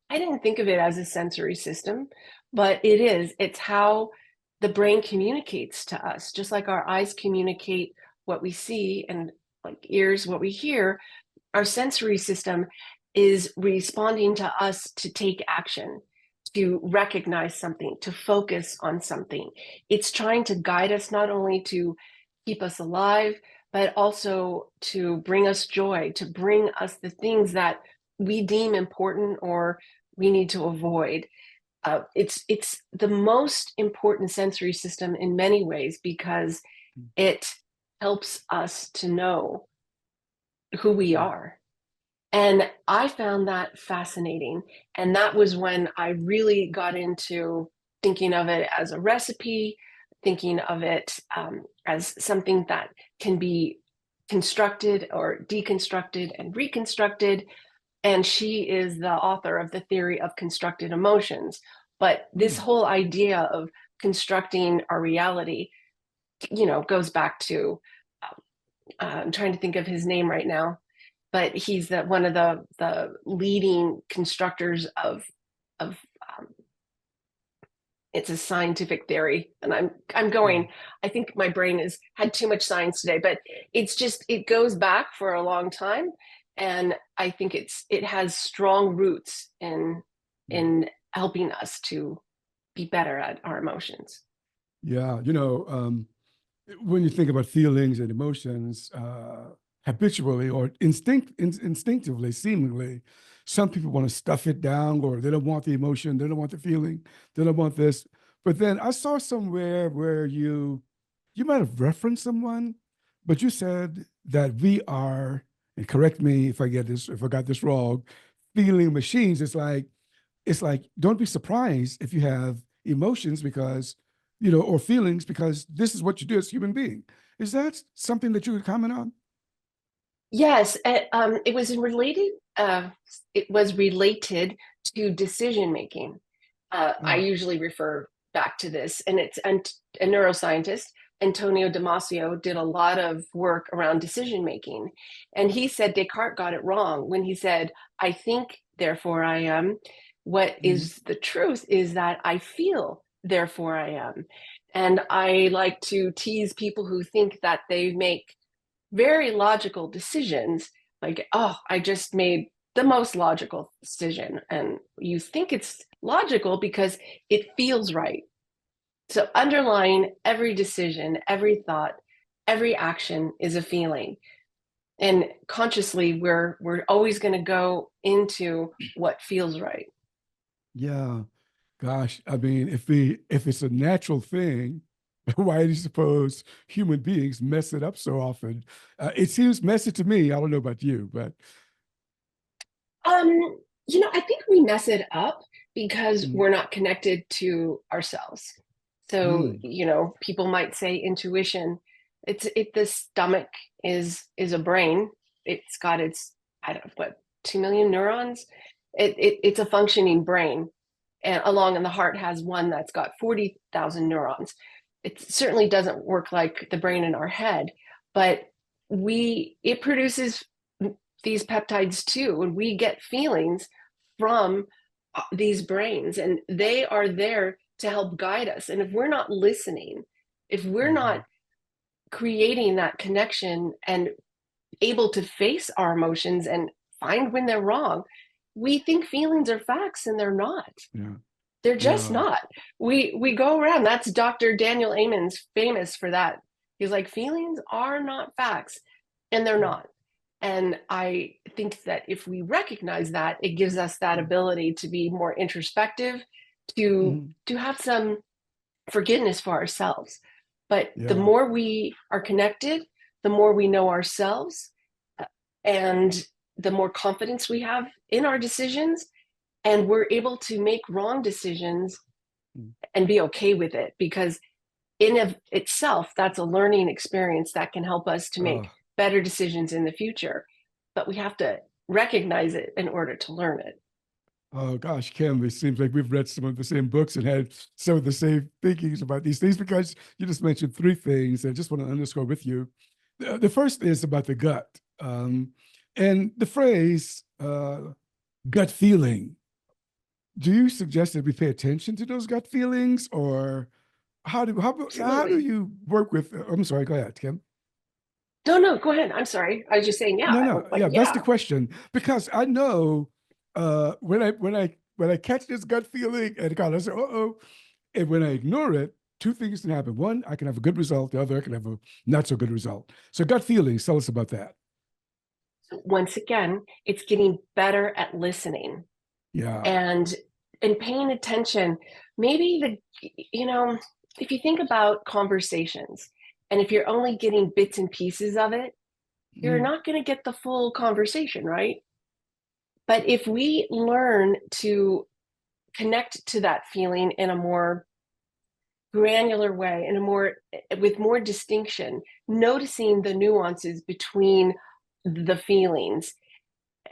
Speaker 2: I didn't think of it as a sensory system, but it is. It's how the brain communicates to us, just like our eyes communicate what we see and like ears, what we hear. Our sensory system is responding to us to take action, to recognize something, to focus on something. It's trying to guide us not only to keep us alive, but also to bring us joy, to bring us the things that we deem important or we need to avoid. It's the most important sensory system in many ways because it helps us to know who we are. And I found that fascinating. And that was when I really got into thinking of it as a recipe, thinking of it as something that can be constructed or deconstructed and reconstructed. And she is the author of the theory of constructed emotions. But this
Speaker 1: Mm.
Speaker 2: whole idea of constructing our reality, goes back to, I'm trying to think of his name right now, but he's one of the leading constructors of it's a scientific theory, and I'm
Speaker 1: Yeah.
Speaker 2: going. I think my brain has had too much science today, but it goes back for a long time, and I think it has strong roots in helping us to be better at our emotions.
Speaker 1: Yeah, when you think about feelings and emotions, habitually or instinctively, seemingly, some people want to stuff it down, or they don't want the emotion, they don't want the feeling, they don't want this. But then I saw somewhere where you might have referenced someone, but you said that we are, and correct me if I got this wrong, feeling machines. It's like don't be surprised if you have emotions because or feelings, because this is what you do as a human being. Is that something that you would comment on?
Speaker 2: Yes, it was related. It was related to decision making. I
Speaker 1: Oh.
Speaker 2: usually refer back to this, and a neuroscientist, Antonio Damasio, did a lot of work around decision making, and he said Descartes got it wrong when he said, "I think, therefore I am." What
Speaker 1: Mm.
Speaker 2: is the truth is that I feel, therefore I am, and I like to tease people who think that they make very logical decisions, like, oh, I just made the most logical decision. And you think it's logical because it feels right. So, underlying every decision, every thought, every action is a feeling. And consciously, we're always going to go into what feels right.
Speaker 1: Yeah. Gosh, I mean, if it's a natural thing, why do you suppose human beings mess it up so often? It seems messy to me. I don't know about you, but
Speaker 2: Um, I think we mess it up because
Speaker 1: mm,
Speaker 2: we're not connected to ourselves. So,
Speaker 1: mm,
Speaker 2: people might say intuition. The stomach is a brain. It's got its, I don't know, what, 2 million neurons. It's a functioning brain. And along in the heart has one that's got 40,000 neurons. It certainly doesn't work like the brain in our head, but it produces these peptides too, and we get feelings from these brains, and they are there to help guide us. And if we're not listening, if we're
Speaker 1: mhm.
Speaker 2: not creating that connection and able to face our emotions and find when they're wrong, we think feelings are facts, and they're not.
Speaker 1: Yeah,
Speaker 2: They're just
Speaker 1: yeah.
Speaker 2: not. We go around. That's Dr. Daniel Amen's famous for that. He's like, feelings are not facts, and they're
Speaker 1: Mm,
Speaker 2: not. And I think that if we recognize that, it gives us that
Speaker 1: mm,
Speaker 2: ability to be more introspective, to
Speaker 1: mhm.
Speaker 2: to have some forgiveness for ourselves. But the
Speaker 1: Yeah.
Speaker 2: more we are connected, the more we know ourselves, uh, and the more confidence we have in our decisions, and we're able to make wrong decisions
Speaker 1: Mm.
Speaker 2: and be okay with it, because in of itself, that's a learning experience that can help us to make
Speaker 1: Oh,
Speaker 2: better decisions in the future. But we have to recognize it in order to learn it.
Speaker 1: oh gosh, Kim, it seems like we've read some of the same books and had some of the same thinkings about these things, because you just mentioned three things. I just want to underscore with you. The first is about the gut, and the phrase gut feeling. Do you suggest that we pay attention to those gut feelings, or how do
Speaker 2: Absolutely.
Speaker 1: you work with? I'm sorry. Go ahead, Kim.
Speaker 2: No, no, go ahead. I'm sorry. I was just saying, yeah.
Speaker 1: No, no,
Speaker 2: Like,
Speaker 1: yeah, that's the
Speaker 2: yeah.
Speaker 1: question, because I know when when I catch this gut feeling and God, I say, uh-oh. And when I ignore it, two things can happen. One, I can have a good result. The other, I can have a not so good result. So gut feelings, tell us about that.
Speaker 2: Once again, it's getting better at listening
Speaker 1: Yeah.
Speaker 2: and paying attention. Maybe if you think about conversations, and if you're only getting bits and pieces of it, you're
Speaker 1: Mm,
Speaker 2: not going to get the full conversation, right? But if we learn to connect to that feeling in a more granular way, with more distinction, noticing the nuances between the feelings,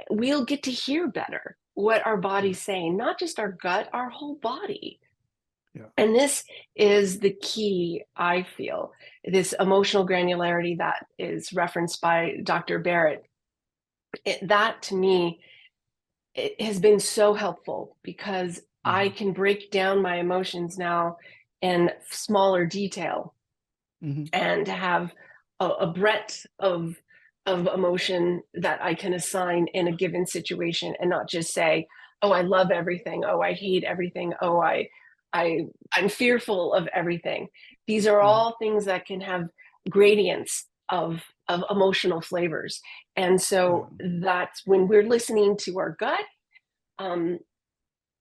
Speaker 2: we'll get to hear better what our
Speaker 1: yeah.
Speaker 2: body's saying, not just our gut, our whole body.
Speaker 1: Yeah.
Speaker 2: And this is the key, I feel, this emotional granularity that is referenced by Dr. Barrett. That to me, it has been so helpful because I
Speaker 1: Mm-hmm.
Speaker 2: can break down my emotions now in smaller detail
Speaker 1: Mm-hmm.
Speaker 2: and have a breadth of emotion that I can assign in a given situation, and not just say, "Oh, I love everything. Oh, I hate everything. Oh, I'm fearful of everything." These are
Speaker 1: Mm-hmm.
Speaker 2: all things that can have gradients of emotional flavors, and
Speaker 1: Yeah.
Speaker 2: so that's when we're listening to our gut. Um,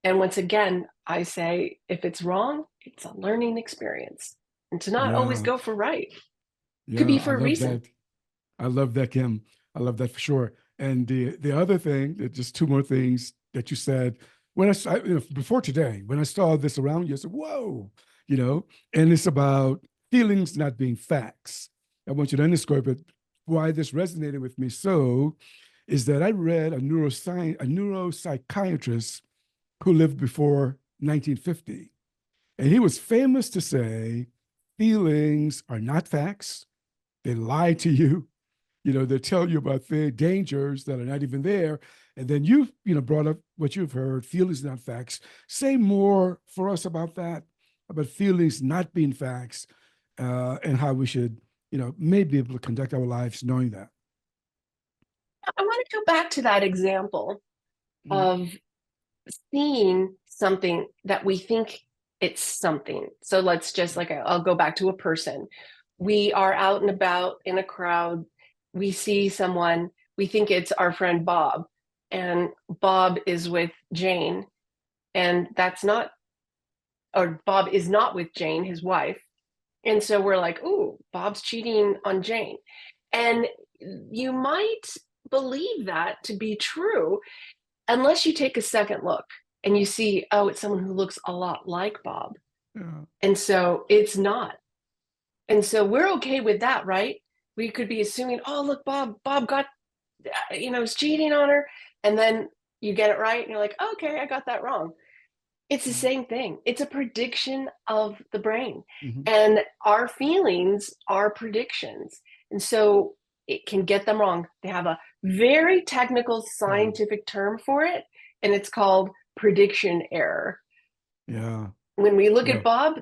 Speaker 2: and once again, I say, if it's wrong, it's a learning experience, and to not always
Speaker 1: Yeah.
Speaker 2: go for right. Could be
Speaker 1: Yeah. I
Speaker 2: for a
Speaker 1: love
Speaker 2: reason.
Speaker 1: that. I love that, Kim. I love that for sure. And the other thing, just two more things that you said when before today, when I saw this around you, I said, "Whoa," and it's about feelings not being facts. I want you to underscore it. Why this resonated with me so is that I read a neuropsychiatrist who lived before 1950, and he was famous to say, "Feelings are not facts. They lie to you. They tell you about the dangers that are not even there." And then you brought up what you've heard, feelings not facts. Say more for us about that, about feelings not being facts, and how we should, maybe be able to conduct our lives knowing that.
Speaker 2: I want to go back to that example
Speaker 1: Mhm.
Speaker 2: of seeing something that we think it's something. So let's just I'll go back to a person. We are out and about in a crowd. We see someone, we think it's our friend Bob, and Bob is with Jane, and that's not, or Bob is not with Jane, his wife. And so we're like, "Ooh, Bob's cheating on Jane." And you might believe that to be true unless you take a second look and you see, oh, it's someone who looks a lot like Bob.
Speaker 1: Yeah.
Speaker 2: And so it's not. And so we're okay with that, right? We could be assuming, oh, look, Bob got, is cheating on her. And then you get it right. And you're like, okay, I got that wrong. It's the
Speaker 1: Mhm.
Speaker 2: same thing. It's a prediction of the brain.
Speaker 1: Mhm.
Speaker 2: And our feelings are predictions. And so it can get them wrong. They have a very technical
Speaker 1: Yeah.
Speaker 2: scientific term for it, and it's called prediction error.
Speaker 1: Yeah.
Speaker 2: When we look
Speaker 1: Yeah.
Speaker 2: at Bob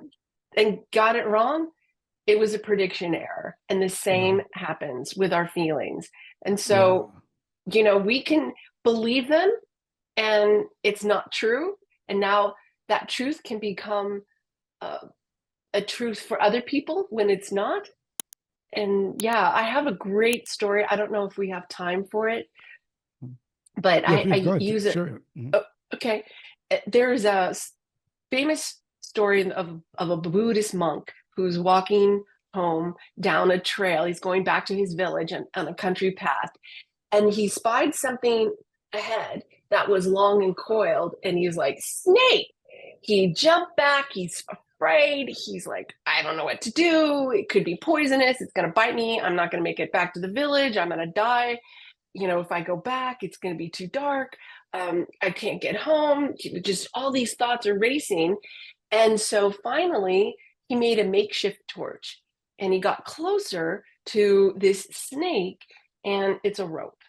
Speaker 2: and got it wrong, it was a prediction error. And the
Speaker 1: Yeah.
Speaker 2: same happens with our feelings. And
Speaker 1: Yeah.
Speaker 2: so, we can believe them and it's not true. And now that truth can become uh, a truth for other people when it's not. And yeah, I have a great story. I don't know if we have time for it, but
Speaker 1: Yeah.
Speaker 2: I
Speaker 1: Please go ahead.
Speaker 2: use it.
Speaker 1: Sure. Mhm.
Speaker 2: Oh, okay. There is a famous story of a Buddhist monk who's walking home down a trail. He's going back to his village on a country path, and he spied something ahead that was long and coiled, and he's like, "Snake!" He jumped back. He's afraid. He's like, "I don't know what to do. It could be poisonous. It's going to bite me. I'm not going to make it back to the village. I'm going to die. If I go back, it's going to be too dark. I can't get home." Just all these thoughts are racing. And so finally, he made a makeshift torch, and he got closer to this snake, and it's a rope.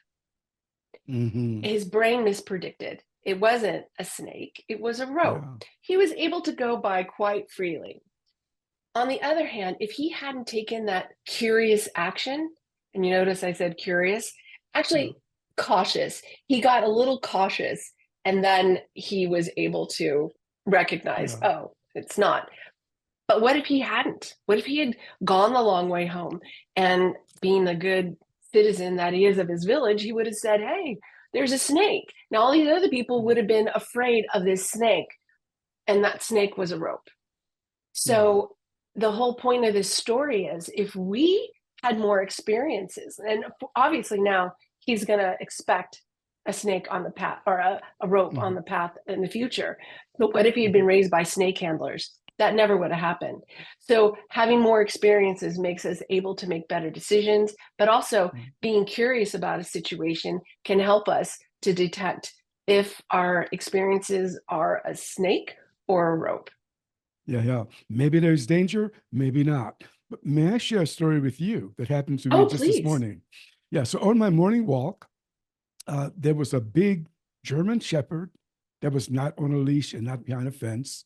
Speaker 1: Mhm.
Speaker 2: His brain mispredicted. It wasn't a snake, it was a rope.
Speaker 1: Yeah.
Speaker 2: He was able to go by quite freely. On the other hand, if he hadn't taken that curious action, and you notice I said curious,
Speaker 1: Yeah.
Speaker 2: actually cautious, he got a little cautious And then he was able to recognize,
Speaker 1: Yeah.
Speaker 2: oh, it's not. But what if he hadn't? What if he had gone the long way home and being the good citizen that he is of his village, he would have said, hey, there's a snake. Now, all these other people would have been afraid of this snake, and that snake was a rope.
Speaker 1: Yeah.
Speaker 2: So the whole point of this story is if we had more experiences, and obviously now he's going to expect a snake on the path or a rope on
Speaker 1: Mhm.
Speaker 2: the path in the future. But what if he had been raised by snake handlers? That never would have happened. So having more experiences makes us able to make better decisions, but also
Speaker 1: Mhm.
Speaker 2: being curious about a situation can help us to detect if our experiences are a snake or a rope.
Speaker 1: Yeah, yeah. Maybe there's danger, maybe not. But may I share a story with you that happened to me
Speaker 2: Oh,
Speaker 1: just this
Speaker 2: please.
Speaker 1: morning? Yeah, so on my morning walk, there was a big German Shepherd that was not on a leash and not behind a fence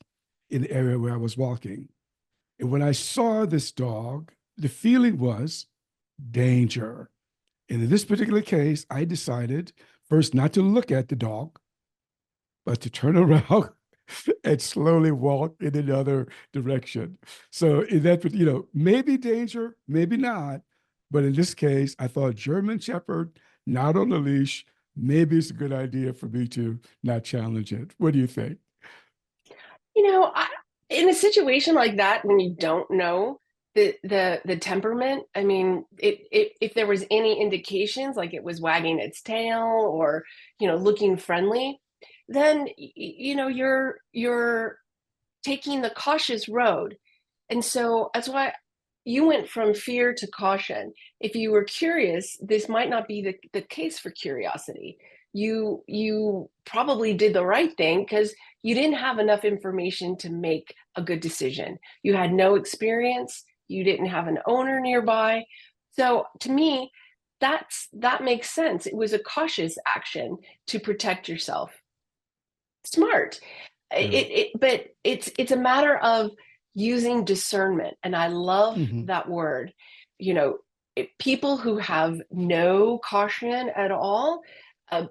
Speaker 1: in the area where I was walking. And when I saw this dog, the feeling was danger. And in this particular case, I decided first not to look at the dog, but to turn around and slowly walk in another direction. So in that, maybe danger, maybe not. But in this case, I thought German Shepherd, not on the leash. Maybe it's a good idea for me to not challenge it. What do you think?
Speaker 2: You know, in a situation like that, when you don't know the temperament, I mean, if there was any indications, like it was wagging its tail or looking friendly, then you're taking the cautious road. And so that's why you went from fear to caution. If you were curious, this might not be the case for curiosity. You probably did the right thing because you didn't have enough information to make a good decision. You had no experience, you didn't have an owner nearby. So to me, that makes sense. It was a cautious action to protect yourself. Smart.
Speaker 1: Yeah.
Speaker 2: But it's a matter of using discernment, and I love
Speaker 1: Hmm.
Speaker 2: that word. You know, people who have no caution at all.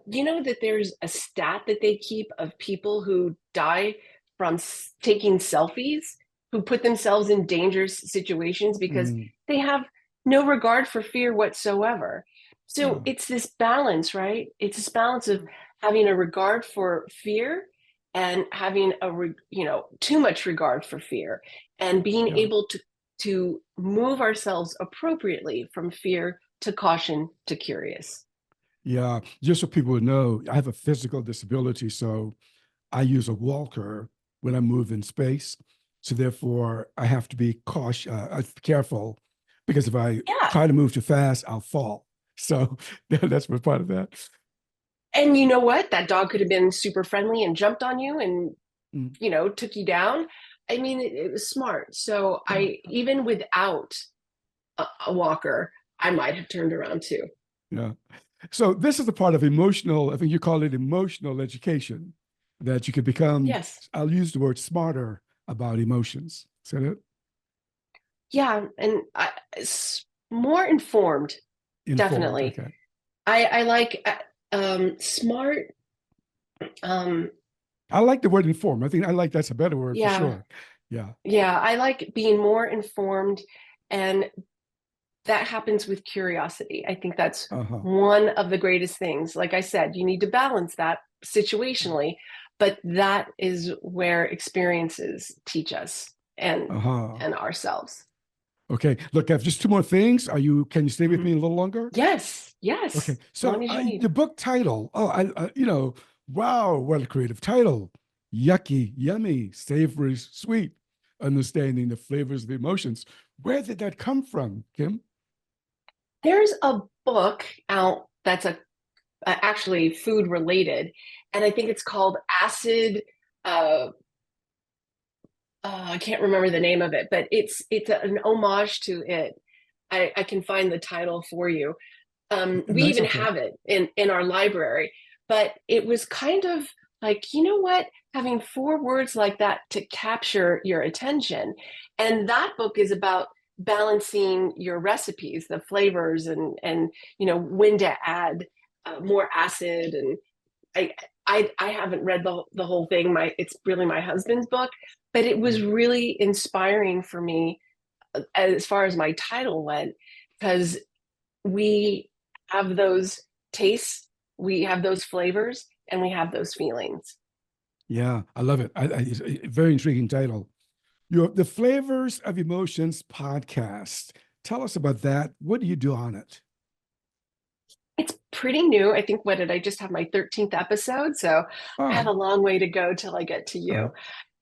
Speaker 2: You know that there's a stat that they keep of people who die from taking selfies, who put themselves in dangerous situations because
Speaker 1: Mm.
Speaker 2: they have no regard for fear whatsoever. So
Speaker 1: Yeah.
Speaker 2: it's this balance, right? It's this balance of having a regard for fear and having too much regard for fear and being
Speaker 1: Yeah.
Speaker 2: able to move ourselves appropriately from fear to caution to curious.
Speaker 1: Yeah. Just so people would know, I have a physical disability. So I use a walker when I move in space. So therefore, I have to be cautious, careful, because if I
Speaker 2: Yeah.
Speaker 1: try to move too fast, I'll fall. So that's what part of that.
Speaker 2: And you know what, that dog could have been super friendly and jumped on you and
Speaker 1: Mm.
Speaker 2: took you down. I mean, it was smart. So
Speaker 1: Yeah,
Speaker 2: I, even without a walker, I might have turned around too.
Speaker 1: yeah. So this is the part of emotional, I think you call it emotional education, that you could become,
Speaker 2: Yes.
Speaker 1: I'll use the word smarter about emotions. Is that it?
Speaker 2: Yeah, and more informed.
Speaker 1: Informed.
Speaker 2: Definitely.
Speaker 1: Okay.
Speaker 2: I like smart. Um,
Speaker 1: I like the word informed. I think I like that's a better word for
Speaker 2: yeah,
Speaker 1: sure. Yeah.
Speaker 2: yeah. I like being more informed, and that happens with curiosity. I think that's
Speaker 1: Uh-huh.
Speaker 2: one of the greatest things. Like I said, you need to balance that situationally, but that is where experiences teach us
Speaker 1: Uh-huh.
Speaker 2: and ourselves.
Speaker 1: Okay. Look, I have just two more things. Can you stay with me
Speaker 2: Mhm.
Speaker 1: a little longer?
Speaker 2: Yes,
Speaker 1: Okay.
Speaker 2: yes. As long
Speaker 1: So
Speaker 2: as you need.
Speaker 1: the book title, oh, wow, what a creative title. Yucky, Yummy, Savory Sweet, Understanding the Flavors of Emotions. Where did that come from, Kim?
Speaker 2: There's a book out that's actually food related, and I think it's called Acid. Uh, I can't remember the name of it, but it's an homage to it. I can find the title for you. We
Speaker 1: Nice.
Speaker 2: even
Speaker 1: Okay.
Speaker 2: have it in our library, but it was kind of like, you know what, having four words like that to capture your attention. And that book is about balancing your recipes, the flavors, and when to add more acid. And I I haven't read the whole thing. It's really my husband's book, but it was really inspiring for me as far as my title went, because we have those tastes, we have those flavors, and we have those feelings.
Speaker 1: Yeah, I love it. It's a very intriguing title. The Flavors of Emotions podcast. Tell us about that. What do you do on it?
Speaker 2: It's pretty new. I think, what did I just have, my 13th episode? So I have
Speaker 1: Oh,
Speaker 2: a long way to go till I get to
Speaker 1: uh,
Speaker 2: you.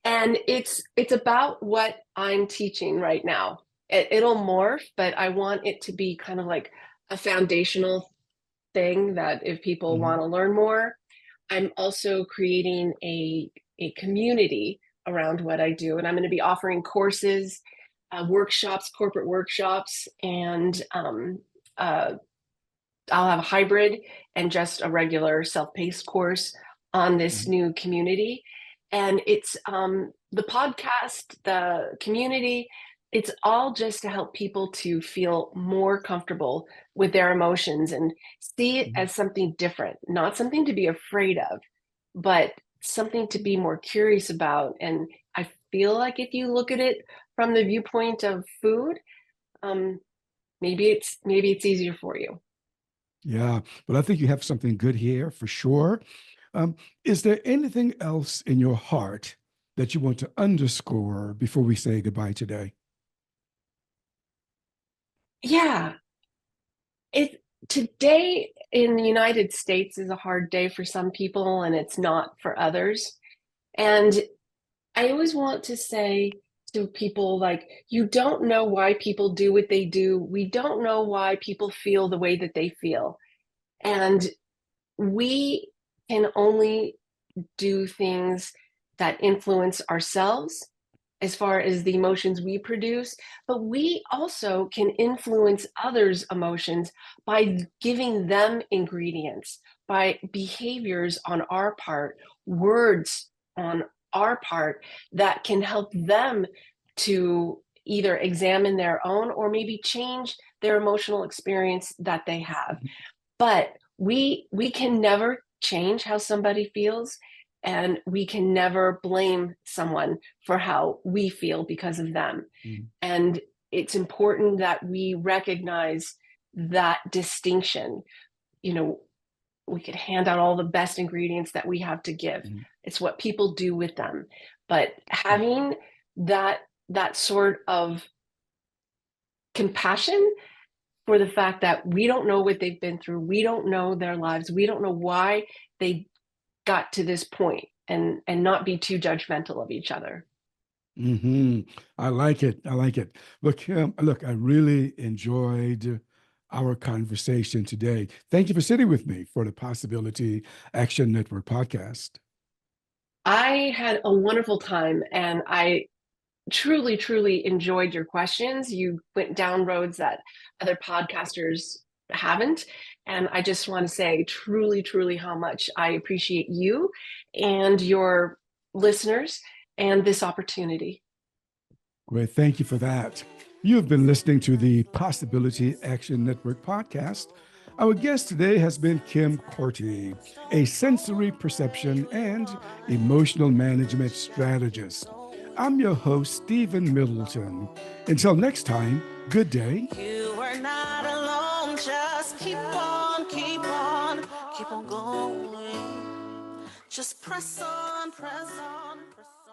Speaker 2: And it's about what I'm teaching right now. It'll morph, but I want it to be kind of like a foundational thing that if people
Speaker 1: mhm,
Speaker 2: want to learn more. I'm also creating a community around what I do, and I'm going to be offering courses, workshops, corporate workshops, and uh, I'll have a hybrid and just a regular self-paced course on this
Speaker 1: mhm,
Speaker 2: new community. And it's the podcast, the community, it's all just to help people to feel more comfortable with their emotions and see it
Speaker 1: mhm.
Speaker 2: as something different, not something to be afraid of, but something to be more curious about. And I feel like if you look at it from the viewpoint of food, um, maybe it's easier for you.
Speaker 1: Yeah, but I think you have something good here for sure. Um, is there anything else in your heart that you want to underscore before we say goodbye today?
Speaker 2: Yeah, it today in the United States is a hard day for some people and it's not for others. And I always want to say to people, like, you don't know why people do what they do. We don't know why people feel the way that they feel. And we can only do things that influence ourselves as far as the emotions we produce, but we also can influence others' emotions by giving them ingredients, by behaviors on our part, words on our part that can help them to either examine their own or maybe change their emotional experience that they have. But we can never change how somebody feels, and we can never blame someone for how we feel because of them.
Speaker 1: Mhm,
Speaker 2: And it's important that we recognize that distinction. You know, we could hand out all the best ingredients that we have to give.
Speaker 1: mhm,
Speaker 2: It's what people do with them. But
Speaker 1: mhm.
Speaker 2: having that sort of compassion for the fact that we don't know what they've been through. We don't know their lives. We don't know why they got to this point, and not be too judgmental of each other.
Speaker 1: Mhm. I like it. I like it. Look, I really enjoyed our conversation today. Thank you for sitting with me for the Possibility Action Network podcast.
Speaker 2: I had a wonderful time, and I truly, truly enjoyed your questions. You went down roads that other podcasters haven't. And I just want to say truly, truly how much I appreciate you and your listeners and this opportunity.
Speaker 1: Great. Thank you for that. You have been listening to the Possibility Action Network podcast. Our guest today has been Kim Korte, a sensory perception and emotional management strategist. I'm your host, Stephen Middleton. Until next time, good day.
Speaker 3: You are not alone. Just keep on, keep on, keep on going. Just press on, press on.